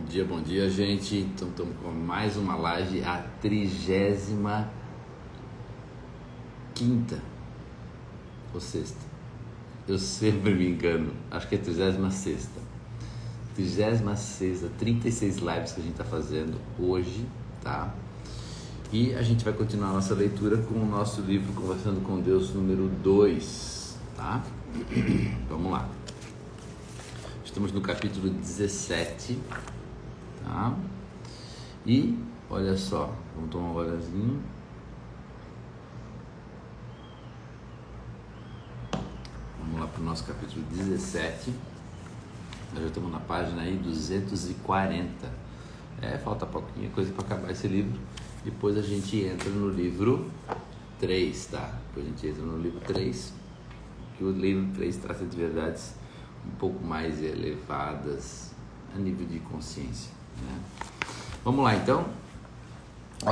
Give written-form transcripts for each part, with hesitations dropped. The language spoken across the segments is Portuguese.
Bom dia, gente. Então, estamos com mais uma live, a 35ª ou sexta. Eu sempre me engano, acho que é 36ª. 36ª, 36 lives que a gente está fazendo hoje, tá? E a gente vai continuar a nossa leitura com o nosso livro Conversando com Deus, número 2, tá? Vamos lá. Estamos no capítulo 17, tá? E olha só, vamos tomar um golezinho. Vamos lá para o nosso capítulo 17. Nós já estamos na página aí 240. Falta pouquinho coisa para acabar esse livro. Depois a gente entra no livro 3, tá? Depois a gente entra no livro 3, que o livro 3 trata de verdades um pouco mais elevadas a nível de consciência, né? Vamos lá então.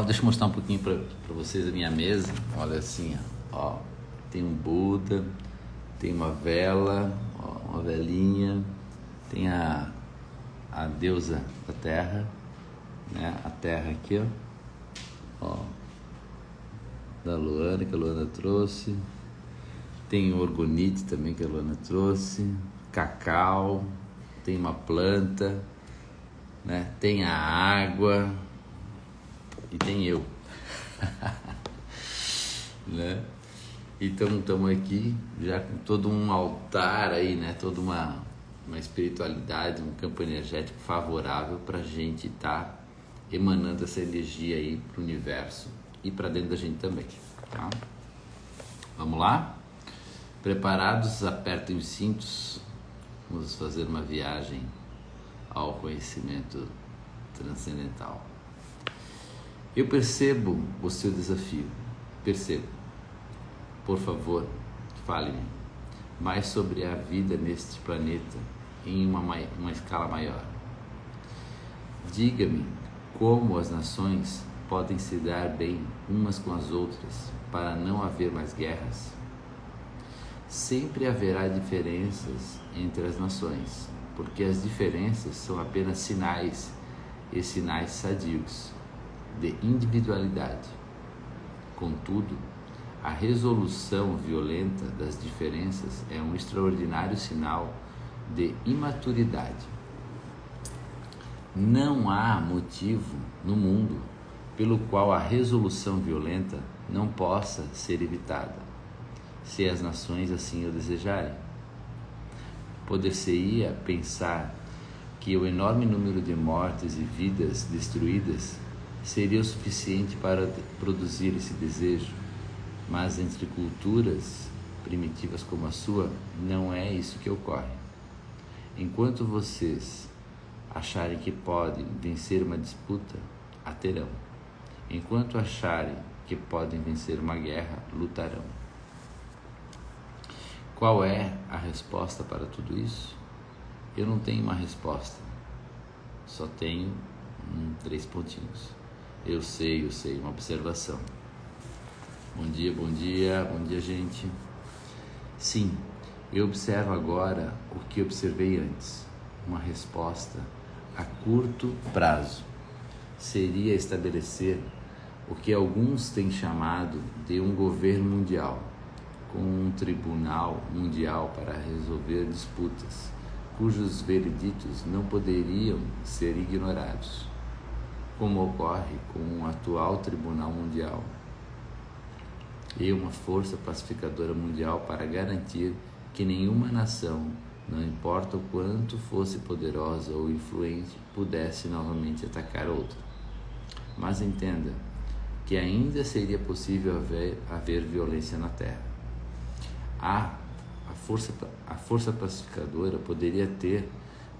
Deixa eu mostrar um pouquinho para vocês a minha mesa. Olha assim, ó, tem um Buda, tem uma vela, ó, uma velinha, tem a deusa da terra, né? A terra aqui, ó, da Luana, que a Luana trouxe. Tem o orgonite também, que a Luana trouxe. Cacau, tem uma planta, né? Tem a água e tem eu. Né? Então estamos aqui já com todo um altar aí, né? Toda uma espiritualidade, um campo energético favorável para a gente estar emanando essa energia aí para o universo e para dentro da gente também, tá? Vamos lá? Preparados? Apertem os cintos. Vamos fazer uma viagem ao conhecimento transcendental. Eu percebo o seu desafio. Percebo. Por favor, fale-me mais sobre a vida neste planeta em uma escala maior. Diga-me como as nações podem se dar bem umas com as outras para não haver mais guerras. Sempre haverá diferenças entre as nações, porque as diferenças são apenas sinais, e sinais sadios, de individualidade. Contudo, a resolução violenta das diferenças é um extraordinário sinal de imaturidade. Não há motivo no mundo pelo qual a resolução violenta não possa ser evitada, se as nações assim o desejarem. Poder-se-ia pensar que o enorme número de mortes e vidas destruídas seria o suficiente para produzir esse desejo, mas entre culturas primitivas como a sua, não é isso que ocorre. Enquanto vocês acharem que podem vencer uma disputa, a terão. Enquanto acharem que podem vencer uma guerra, lutarão. Qual é a resposta para tudo isso? Eu não tenho uma resposta, só tenho 3 pontinhos. Eu sei, uma observação. Bom dia, gente. Sim, eu observo agora o que observei antes. Uma resposta a curto prazo seria estabelecer o que alguns têm chamado de um governo mundial, com um tribunal mundial para resolver disputas, cujos vereditos não poderiam ser ignorados, como ocorre com o atual tribunal mundial, e uma força pacificadora mundial para garantir que nenhuma nação, não importa o quanto fosse poderosa ou influente, pudesse novamente atacar outra. Mas entenda que ainda seria possível haver violência na Terra. A força pacificadora poderia ter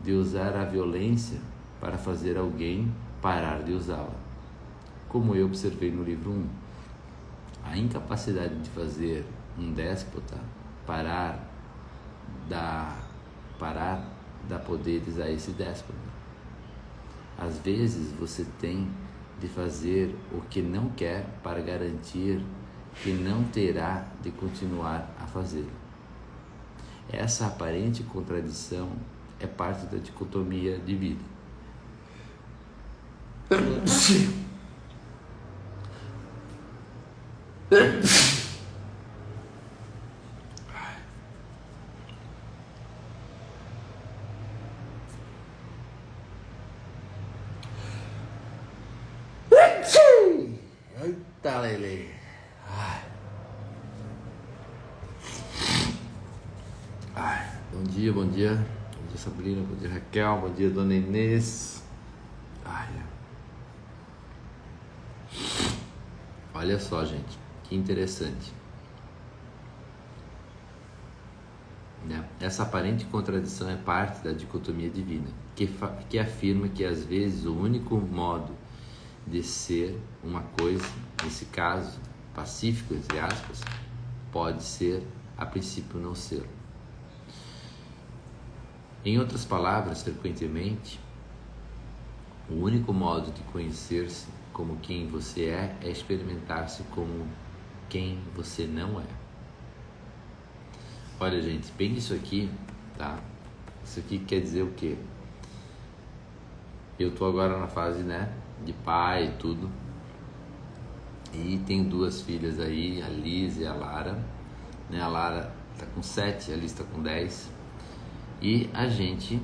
de usar a violência para fazer alguém parar de usá-la. Como eu observei no livro 1, a incapacidade de fazer um déspota parar dar poderes a esse déspota. Às vezes você tem de fazer o que não quer para garantir que não terá de continuar a fazê-lo. Essa aparente contradição é parte da dicotomia de vida. Eita, Lele. Bom dia, bom dia. Bom dia, Sabrina. Bom dia, Raquel. Bom dia, Dona Inês. Olha só, gente. Que interessante. Né? Essa aparente contradição é parte da dicotomia divina, que afirma que às vezes o único modo de ser uma coisa, nesse caso pacífico, entre aspas, pode ser, a princípio, não ser. Em outras palavras, frequentemente, o único modo de conhecer-se como quem você é experimentar-se como quem você não é. Olha, gente, bem isso aqui, tá? Isso aqui quer dizer o quê? Eu tô agora na fase, né, de pai e tudo. E tenho 2 filhas aí, a Liz e a Lara. Né? A Lara tá com 7, a Liz tá com 10. E a gente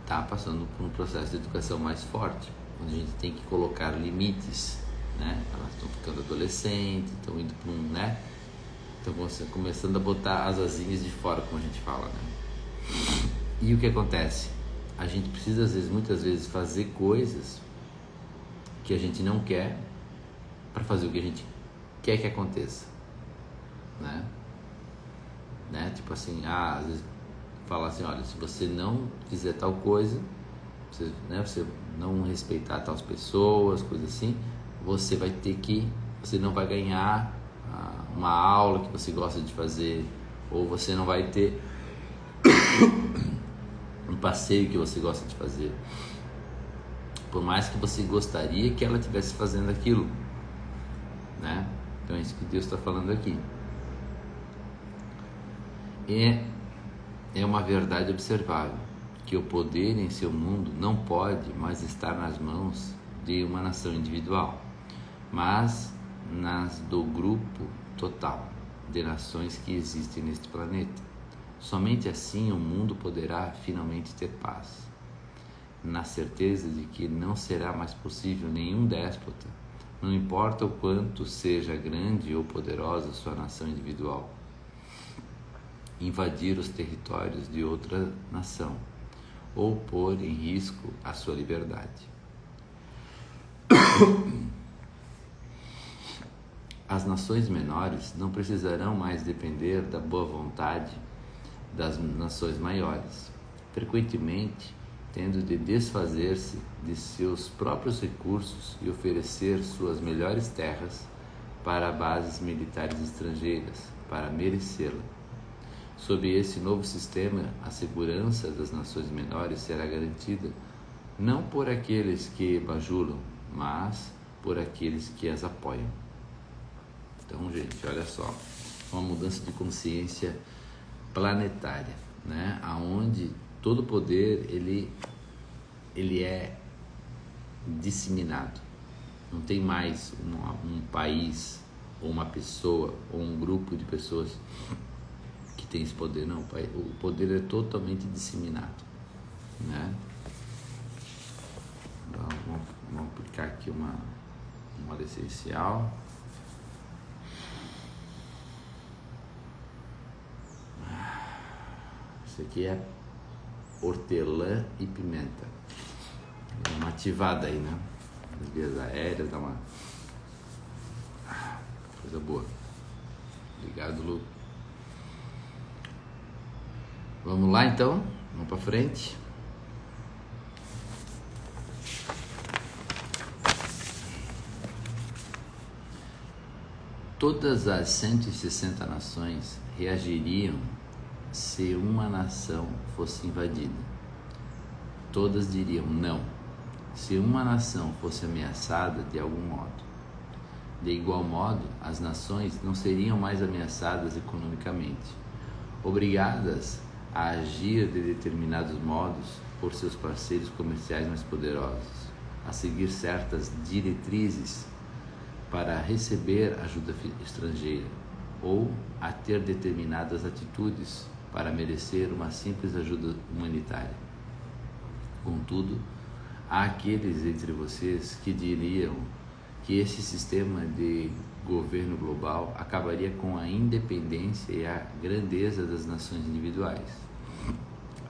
tá passando por um processo de educação mais forte, onde a gente tem que colocar limites, né? Elas estão ficando adolescentes, estão indo para né? Então começando a botar as asinhas de fora, como a gente fala, né? E o que acontece? A gente precisa, muitas vezes, fazer coisas que a gente não quer para fazer o que a gente quer que aconteça, né? Tipo assim, às vezes fala assim, olha, se você não fizer tal coisa, você não respeitar tais pessoas, coisas assim, você não vai ganhar uma aula que você gosta de fazer, ou você não vai ter um passeio que você gosta de fazer, por mais que você gostaria que ela estivesse fazendo aquilo, né? Então é isso que Deus está falando aqui. É uma verdade observável que o poder em seu mundo não pode mais estar nas mãos de uma nação individual, mas nas do grupo total de nações que existem neste planeta. Somente assim o mundo poderá finalmente ter paz, na certeza de que não será mais possível nenhum déspota, não importa o quanto seja grande ou poderosa sua nação individual, invadir os territórios de outra nação ou pôr em risco a sua liberdade. As nações menores não precisarão mais depender da boa vontade das nações maiores, frequentemente tendo de desfazer-se de seus próprios recursos e oferecer suas melhores terras para bases militares estrangeiras, para merecê-la. Sob esse novo sistema, a segurança das nações menores será garantida não por aqueles que bajulam, mas por aqueles que as apoiam. Então, gente, olha só, uma mudança de consciência planetária, né? Aonde todo poder ele é disseminado. Não tem mais um país ou uma pessoa ou um grupo de pessoas que tem esse poder, não. O poder é totalmente disseminado, né? Então, vamos aplicar aqui uma óleo essencial. Isso aqui é hortelã e pimenta. Dá uma ativada aí, né? As vias aéreas, dá uma coisa boa. Obrigado, Lu. Vamos lá, então? Vamos para frente. Todas as 160 nações reagiriam se uma nação fosse invadida. Todas diriam não, se uma nação fosse ameaçada de algum modo. De igual modo, as nações não seriam mais ameaçadas economicamente, obrigadas a agir de determinados modos por seus parceiros comerciais mais poderosos. a seguir certas diretrizes para receber ajuda estrangeira ou a ter determinadas atitudes para merecer uma simples ajuda humanitária. Contudo, há aqueles entre vocês que diriam que esse sistema de governo global acabaria com a independência e a grandeza das nações individuais.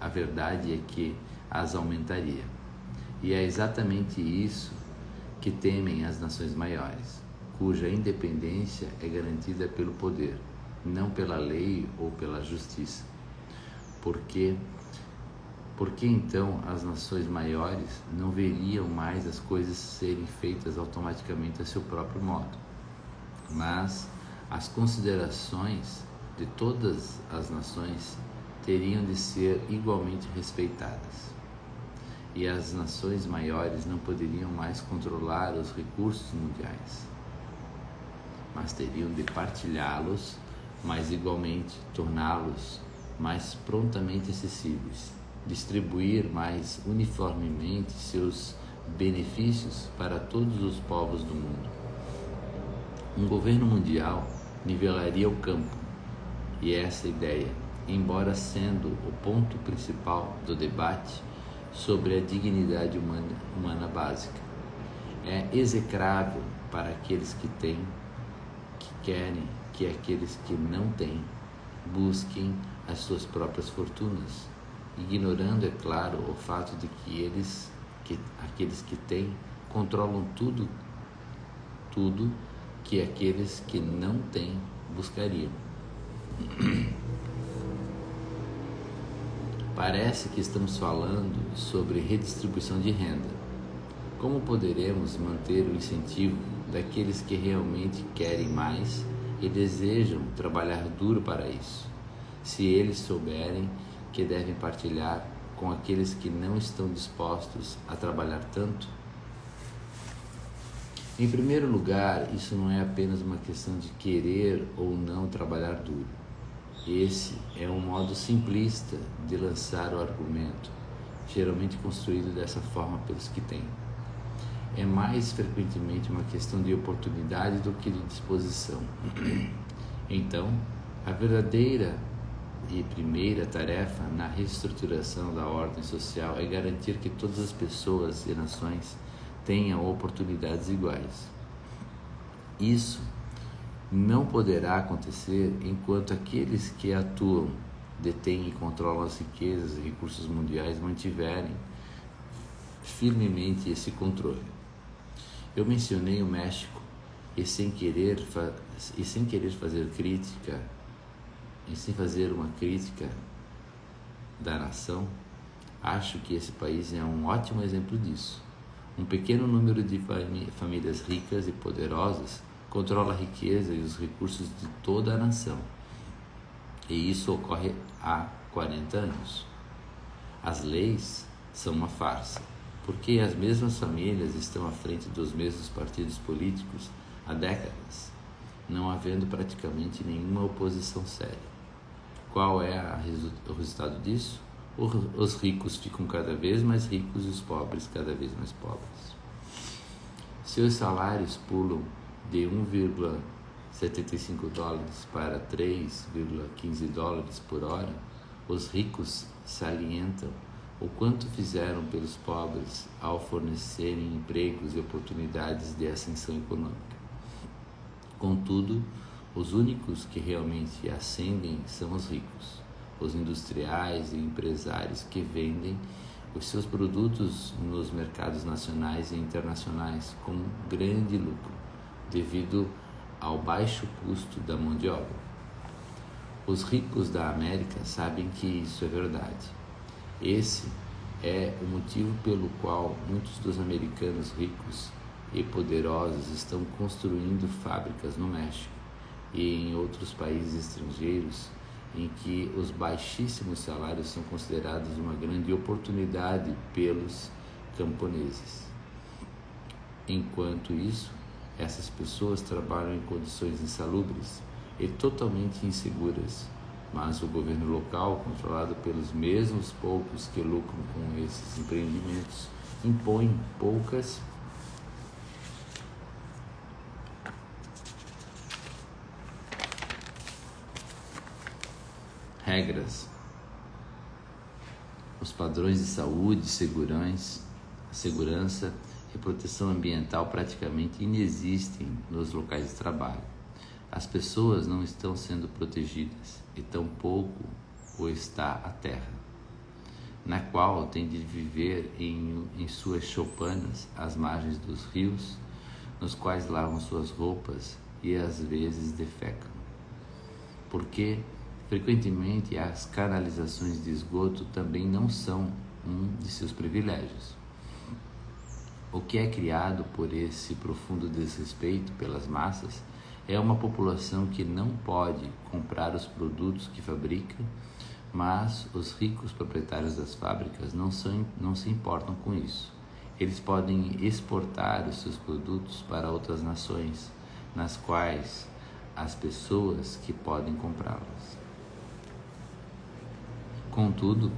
A verdade é que as aumentaria. E é exatamente isso que temem as nações maiores, cuja independência é garantida pelo poder, não pela lei ou pela justiça. Por que então as nações maiores não veriam mais as coisas serem feitas automaticamente a seu próprio modo? Mas as considerações de todas as nações teriam de ser igualmente respeitadas. E as nações maiores não poderiam mais controlar os recursos mundiais, mas teriam de partilhá-los, mas igualmente torná-los mais prontamente acessíveis, distribuir mais uniformemente seus benefícios para todos os povos do mundo. Um governo mundial nivelaria o campo, e essa ideia, embora sendo o ponto principal do debate sobre a dignidade humana básica, é execrável para aqueles que têm, que querem que aqueles que não têm busquem as suas próprias fortunas, ignorando, é claro, o fato de que aqueles que têm controlam tudo que aqueles que não têm buscariam. Parece que estamos falando sobre redistribuição de renda. Como poderemos manter o incentivo daqueles que realmente querem mais e desejam trabalhar duro para isso, se eles souberem que devem partilhar com aqueles que não estão dispostos a trabalhar tanto? Em primeiro lugar, isso não é apenas uma questão de querer ou não trabalhar duro. Esse é um modo simplista de lançar o argumento, geralmente construído dessa forma pelos que têm. É mais frequentemente uma questão de oportunidade do que de disposição. Então, a verdadeira e primeira tarefa na reestruturação da ordem social é garantir que todas as pessoas e nações tenham oportunidades iguais. Isso não poderá acontecer enquanto aqueles que atuam, detêm e controlam as riquezas e recursos mundiais mantiverem firmemente esse controle. Eu mencionei o México e sem querer fazer uma crítica da nação, acho que esse país é um ótimo exemplo disso. Um pequeno número de famílias ricas e poderosas controla a riqueza e os recursos de toda a nação. E isso ocorre há 40 anos. As leis são uma farsa, porque as mesmas famílias estão à frente dos mesmos partidos políticos há décadas, não havendo praticamente nenhuma oposição séria. Qual é o resultado disso? Os ricos ficam cada vez mais ricos e os pobres cada vez mais pobres. Seus salários pulam de 1,75 dólares para 3,15 dólares por hora. Os ricos salientam o quanto fizeram pelos pobres ao fornecerem empregos e oportunidades de ascensão econômica. Contudo, os únicos que realmente ascendem são os ricos, os industriais e empresários que vendem os seus produtos nos mercados nacionais e internacionais com grande lucro, devido ao baixo custo da mão de obra. Os ricos da América sabem que isso é verdade. Esse é o motivo pelo qual muitos dos americanos ricos e poderosos estão construindo fábricas no México e em outros países estrangeiros em que os baixíssimos salários são considerados uma grande oportunidade pelos camponeses. Enquanto isso, essas pessoas trabalham em condições insalubres e totalmente inseguras, mas o governo local, controlado pelos mesmos poucos que lucram com esses empreendimentos, impõe poucas regras. Os padrões de saúde, segurança e proteção ambiental praticamente inexistem nos locais de trabalho. As pessoas não estão sendo protegidas e tampouco o está a terra, na qual tem de viver em suas choupanas às margens dos rios, nos quais lavam suas roupas e às vezes defecam. Porque frequentemente as canalizações de esgoto também não são um de seus privilégios. O que é criado por esse profundo desrespeito pelas massas é uma população que não pode comprar os produtos que fabrica, mas os ricos proprietários das fábricas não se importam com isso. Eles podem exportar os seus produtos para outras nações, nas quais as pessoas que podem comprá-los. Contudo,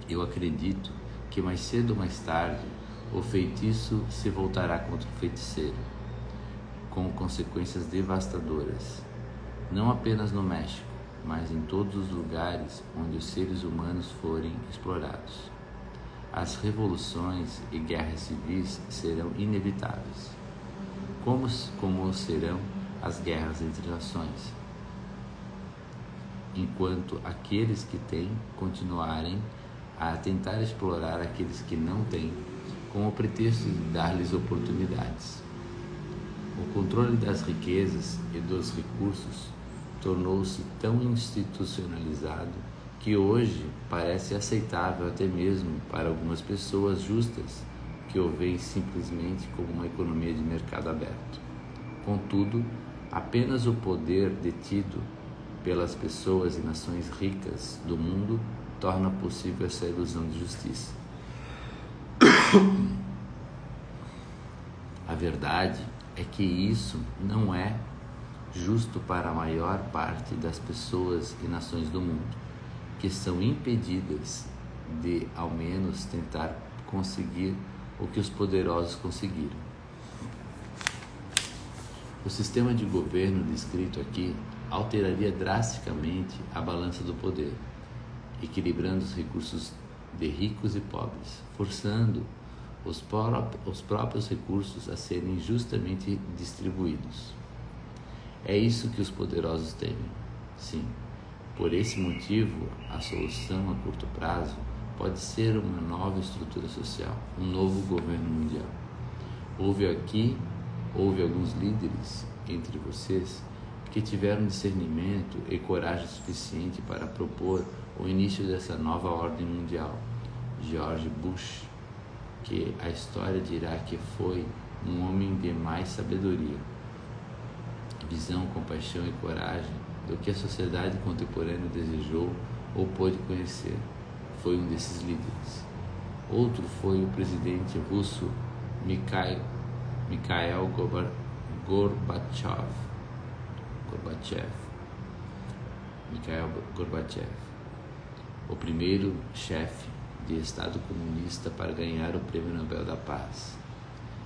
eu acredito que mais cedo ou mais tarde o feitiço se voltará contra o feiticeiro, com consequências devastadoras, não apenas no México, mas em todos os lugares onde os seres humanos forem explorados. As revoluções e guerras civis serão inevitáveis, como serão as guerras entre nações, enquanto aqueles que têm continuarem a tentar explorar aqueles que não têm, com o pretexto de dar-lhes oportunidades. O controle das riquezas e dos recursos tornou-se tão institucionalizado que hoje parece aceitável até mesmo para algumas pessoas justas que o veem simplesmente como uma economia de mercado aberto. Contudo, apenas o poder detido pelas pessoas e nações ricas do mundo torna possível essa ilusão de justiça. A verdade é que isso não é justo para a maior parte das pessoas e nações do mundo, que são impedidas de, ao menos, tentar conseguir o que os poderosos conseguiram. O sistema de governo descrito aqui alteraria drasticamente a balança do poder, equilibrando os recursos de ricos e pobres, forçando os próprios recursos a serem justamente distribuídos. É isso que os poderosos temem. Sim, por esse motivo, a solução a curto prazo pode ser uma nova estrutura social, um novo governo mundial. Houve alguns líderes entre vocês que tiveram discernimento e coragem suficiente para propor o início dessa nova ordem mundial. George Bush, que a história dirá que foi um homem de mais sabedoria, visão, compaixão e coragem do que a sociedade contemporânea desejou ou pôde conhecer. Foi um desses líderes. Outro foi o presidente russo Mikhail Gorbachev, o primeiro chefe de Estado comunista para ganhar o Prêmio Nobel da Paz,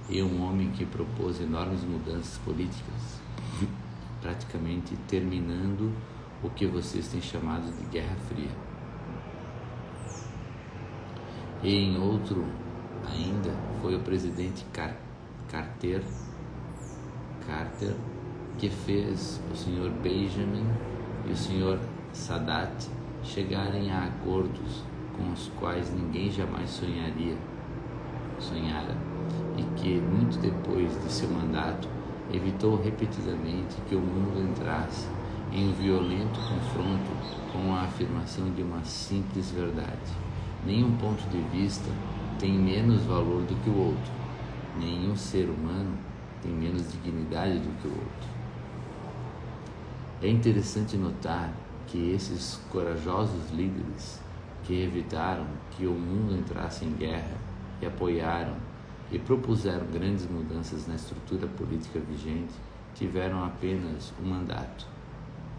e um homem que propôs enormes mudanças políticas, praticamente terminando o que vocês têm chamado de Guerra Fria. E em outro ainda foi o presidente Carter, que fez o Sr. Benjamin e o Sr. Sadat chegarem a acordos com os quais ninguém jamais sonhara, e que, muito depois de seu mandato, evitou repetidamente que o mundo entrasse em um violento confronto com a afirmação de uma simples verdade. Nenhum ponto de vista tem menos valor do que o outro. Nenhum ser humano tem menos dignidade do que o outro. É interessante notar que esses corajosos líderes que evitaram que o mundo entrasse em guerra e apoiaram e propuseram grandes mudanças na estrutura política vigente tiveram apenas um mandato,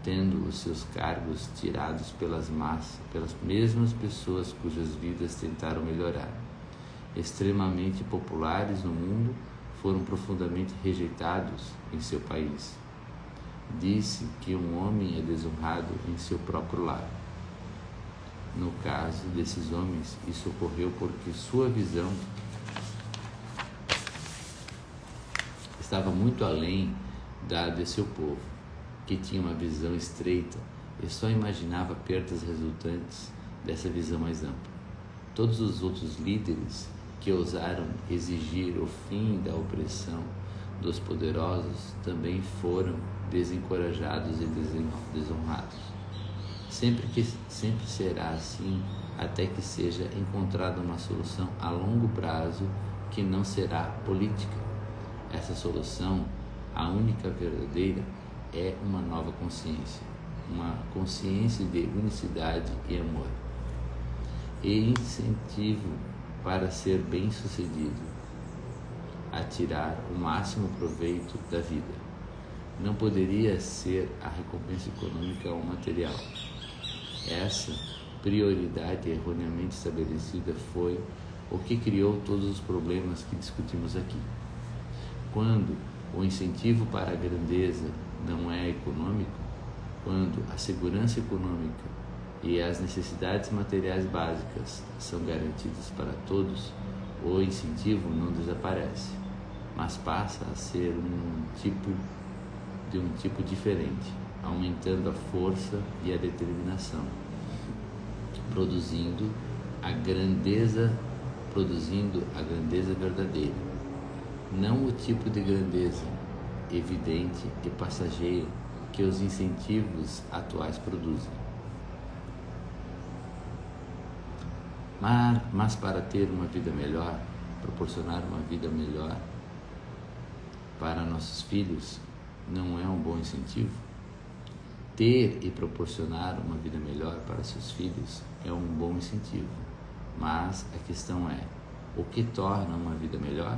tendo os seus cargos tirados pelas mesmas pessoas cujas vidas tentaram melhorar. extremamente populares no mundo, foram profundamente rejeitados em seu país. Disse que um homem é desonrado em seu próprio lar. No caso desses homens, isso ocorreu porque sua visão estava muito além da de seu povo, que tinha uma visão estreita e só imaginava perdas resultantes dessa visão mais ampla. Todos os outros líderes que ousaram exigir o fim da opressão dos poderosos também foram desencorajados e desonrados. Sempre será assim até que seja encontrada uma solução a longo prazo que não será política. Essa solução, a única verdadeira, é uma nova consciência, uma consciência de unicidade e amor, e incentivo para ser bem-sucedido, a tirar o máximo proveito da vida. Não poderia ser a recompensa econômica ou material. Essa prioridade erroneamente estabelecida foi o que criou todos os problemas que discutimos aqui. Quando o incentivo para a grandeza não é econômico, quando a segurança econômica e as necessidades materiais básicas são garantidas para todos, o incentivo não desaparece, mas passa a ser um tipo diferente, aumentando a força e a determinação, produzindo a grandeza verdadeira, não o tipo de grandeza evidente e passageiro que os incentivos atuais produzem. Mas para ter uma vida melhor, proporcionar uma vida melhor para nossos filhos, não é um bom incentivo? Ter e proporcionar uma vida melhor para seus filhos é um bom incentivo, mas a questão é, o que torna uma vida melhor?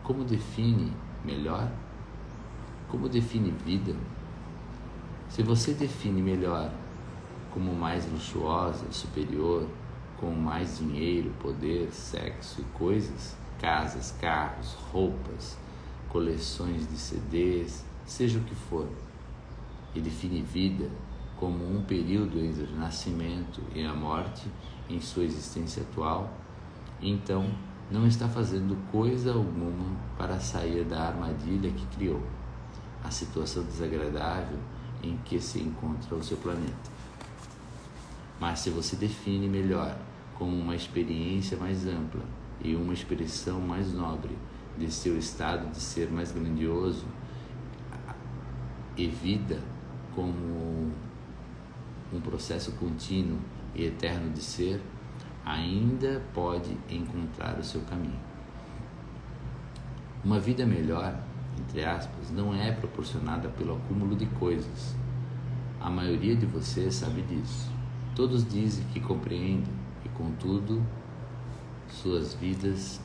Como define melhor? Como define vida? Se você define melhor como mais luxuosa, superior, com mais dinheiro, poder, sexo e coisas, casas, carros, roupas, coleções de CDs, seja o que for, e define vida como um período entre o nascimento e a morte em sua existência atual, então não está fazendo coisa alguma para sair da armadilha que criou, a situação desagradável em que se encontra o seu planeta. Mas se você define melhor como uma experiência mais ampla e uma expressão mais nobre de seu estado de ser mais grandioso, e vida como um processo contínuo e eterno de ser, ainda pode encontrar o seu caminho. Uma vida melhor, entre aspas, não é proporcionada pelo acúmulo de coisas. A maioria de vocês sabe disso. Todos dizem que compreendem, e contudo suas vidas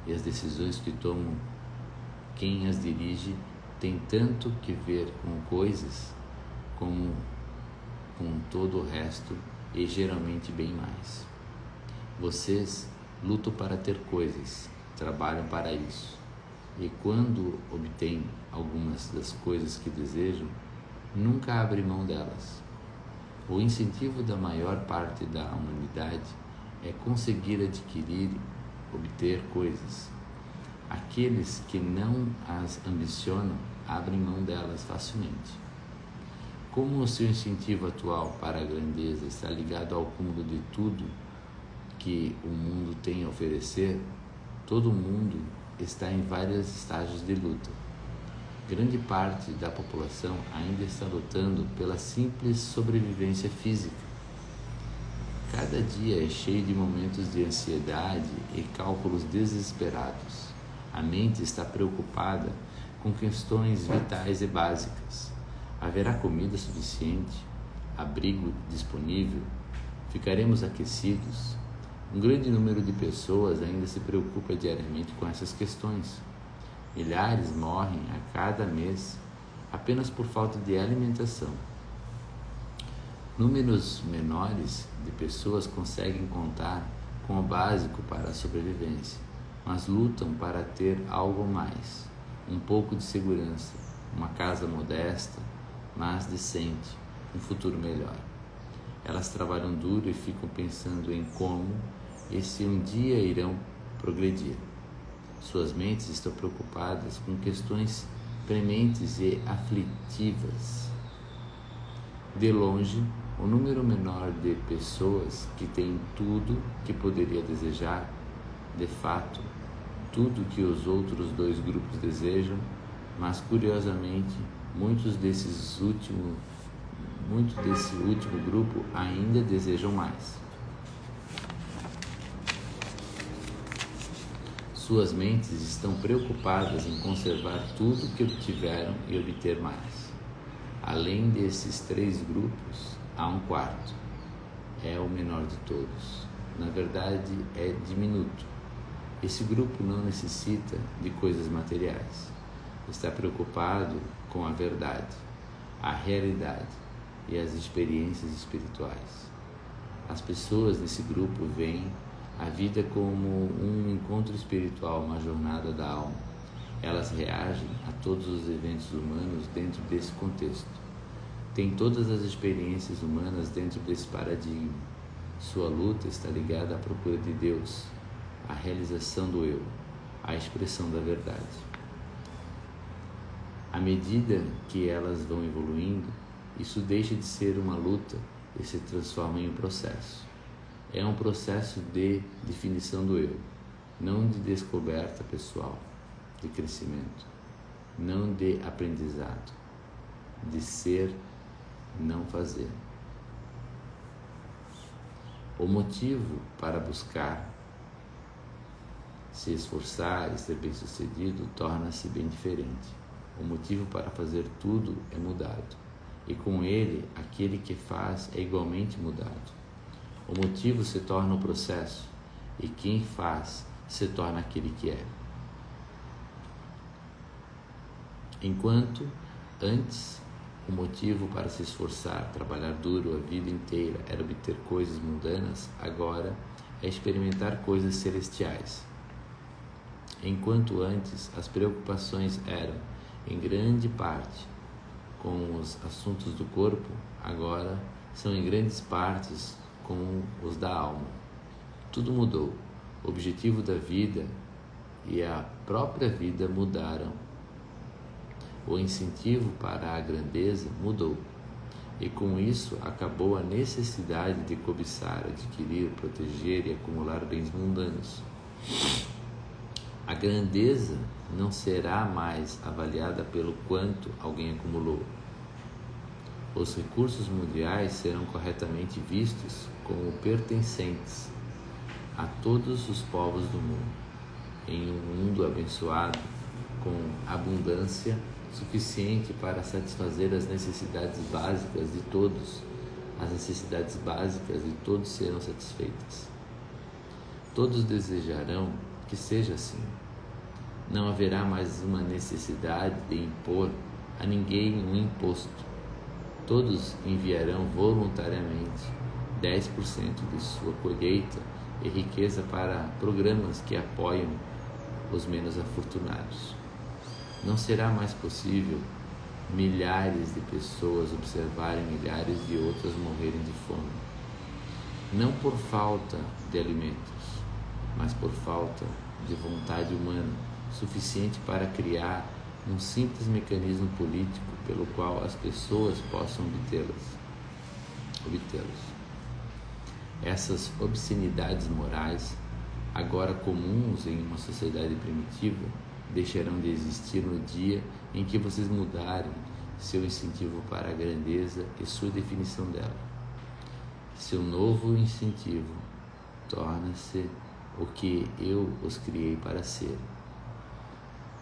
e as decisões que tomam, quem as dirige, tem tanto que ver com coisas como com todo o resto, e geralmente bem mais. Vocês lutam para ter coisas, trabalham para isso, e quando obtêm algumas das coisas que desejam, nunca abrem mão delas. O incentivo da maior parte da humanidade é conseguir adquirir, obter coisas. Aqueles que não as ambicionam abrem mão delas facilmente. Como o seu incentivo atual para a grandeza está ligado ao cúmulo de tudo que o mundo tem a oferecer, todo mundo está em vários estágios de luta. Grande parte da população ainda está lutando pela simples sobrevivência física. Cada dia é cheio de momentos de ansiedade e cálculos desesperados. A mente está preocupada com questões vitais e básicas. Haverá comida suficiente? Abrigo disponível? Ficaremos aquecidos? Um grande número de pessoas ainda se preocupa diariamente com essas questões. Milhares morrem a cada mês apenas por falta de alimentação. Números menores de pessoas conseguem contar com o básico para a sobrevivência, mas lutam para ter algo mais, um pouco de segurança, uma casa modesta, mas decente, um futuro melhor. Elas trabalham duro e ficam pensando em como e se um dia irão progredir. Suas mentes estão preocupadas com questões prementes e aflitivas. De longe, o número menor de pessoas que têm tudo que poderia desejar, de fato, tudo que os outros dois grupos desejam, mas curiosamente, muito desse último grupo ainda desejam mais. Suas mentes estão preocupadas em conservar tudo que obtiveram e obter mais. Além desses três grupos, há um quarto. É o menor de todos. Na verdade, é diminuto. Esse grupo não necessita de coisas materiais. Está preocupado com a verdade, a realidade e as experiências espirituais. As pessoas desse grupo veem a vida como um encontro espiritual, uma jornada da alma. Elas reagem a todos os eventos humanos dentro desse contexto. Têm todas as experiências humanas dentro desse paradigma. Sua luta está ligada à procura de Deus, à realização do eu, à expressão da verdade. À medida que elas vão evoluindo, isso deixa de ser uma luta e se transforma em um processo. É um processo de definição do eu, não de descoberta pessoal, de crescimento, não de aprendizado, de ser, não fazer. O motivo para buscar se esforçar e ser bem-sucedido torna-se bem diferente. O motivo para fazer tudo é mudado, e com ele, aquele que faz é igualmente mudado. O motivo se torna o processo, e quem faz se torna aquele que é. Enquanto antes o motivo para se esforçar, trabalhar duro a vida inteira era obter coisas mundanas, agora é experimentar coisas celestiais. Enquanto antes as preocupações eram, em grande parte, com os assuntos do corpo, agora são em grandes partes com os da alma. Tudo mudou. O objetivo da vida e a própria vida mudaram. O incentivo para a grandeza mudou. E com isso acabou a necessidade de cobiçar, adquirir, proteger e acumular bens mundanos. A grandeza não será mais avaliada pelo quanto alguém acumulou. Os recursos mundiais serão corretamente vistos como pertencentes a todos os povos do mundo, em um mundo abençoado com abundância suficiente para satisfazer as necessidades básicas de todos. As necessidades básicas de todos serão satisfeitas. Todos desejarão que seja assim. Não haverá mais uma necessidade de impor a ninguém um imposto. Todos enviarão voluntariamente 10% de sua colheita e riqueza para programas que apoiam os menos afortunados. Não será mais possível milhares de pessoas observarem milhares de outras morrerem de fome. Não por falta de alimentos, mas por falta de vontade humana suficiente para criar um simples mecanismo político pelo qual as pessoas possam obtê-los. Essas obscenidades morais, agora comuns em uma sociedade primitiva, deixarão de existir no dia em que vocês mudarem seu incentivo para a grandeza e sua definição dela. Seu novo incentivo torna-se o que eu os criei para ser,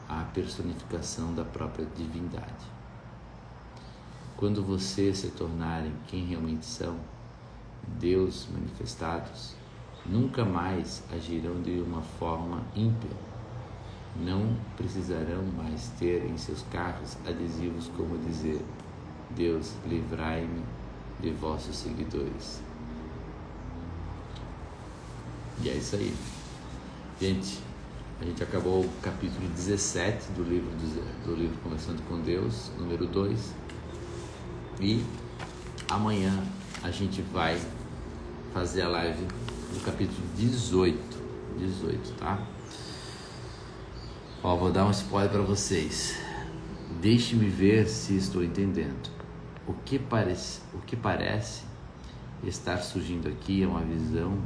a personificação da própria divindade. Quando vocês se tornarem quem realmente são, Deus manifestados, nunca mais agirão de uma forma ímpia. Não precisarão mais ter em seus carros adesivos como dizer: Deus, livrai-me de vossos seguidores. E é isso aí. Gente, a gente acabou o capítulo 17 do livro Conversando com Deus, número 2. E amanhã a gente vai fazer a live do capítulo 18, tá? Ó, vou dar um spoiler para vocês. Deixe-me ver se estou entendendo. O que parece estar surgindo aqui é uma visão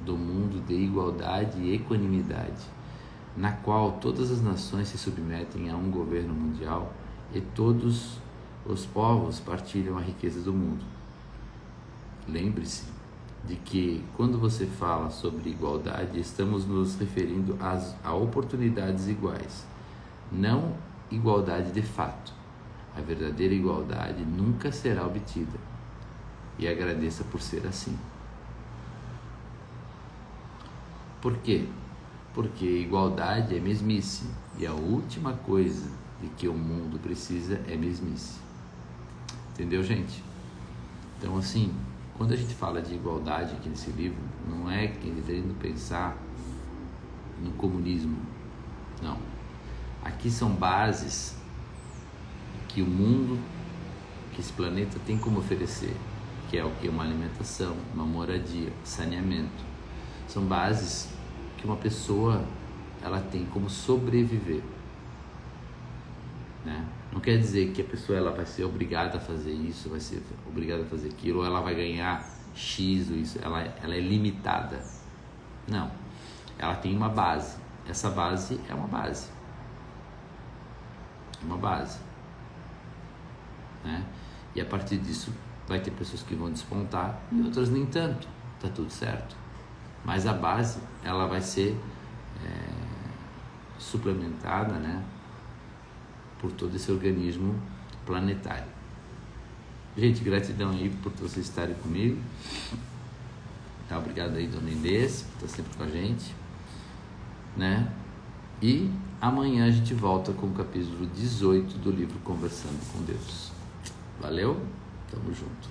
do mundo de igualdade e equanimidade, na qual todas as nações se submetem a um governo mundial e todos os povos partilham a riqueza do mundo. Lembre-se de que quando você fala sobre igualdade, estamos nos referindo a oportunidades iguais, não igualdade de fato. A verdadeira igualdade nunca será obtida, e agradeça por ser assim. Por quê? Porque igualdade é mesmice, e a última coisa de que o mundo precisa é mesmice. Entendeu, gente? Então, assim, quando a gente fala de igualdade aqui nesse livro, não é querendo pensar no comunismo, não. Aqui são bases que o mundo, que esse planeta tem como oferecer, que é o que? Uma alimentação, uma moradia, saneamento. São bases que uma pessoa ela tem como sobreviver, né? Não quer dizer que a pessoa ela vai ser obrigada a fazer isso, vai ser obrigada a fazer aquilo, ou ela vai ganhar X ou isso, ela é limitada. Não, ela tem uma base. Essa base é uma base. Uma base, né? E a partir disso vai ter pessoas que vão despontar e outras nem tanto, tá tudo certo. Mas a base ela vai ser suplementada, né, por todo esse organismo planetário. Gente, gratidão aí por vocês estarem comigo, tá? Obrigado aí, dona Inês, que tá sempre com a gente, né? E amanhã a gente volta com o capítulo 18 do livro Conversando com Deus. Valeu? Tamo junto.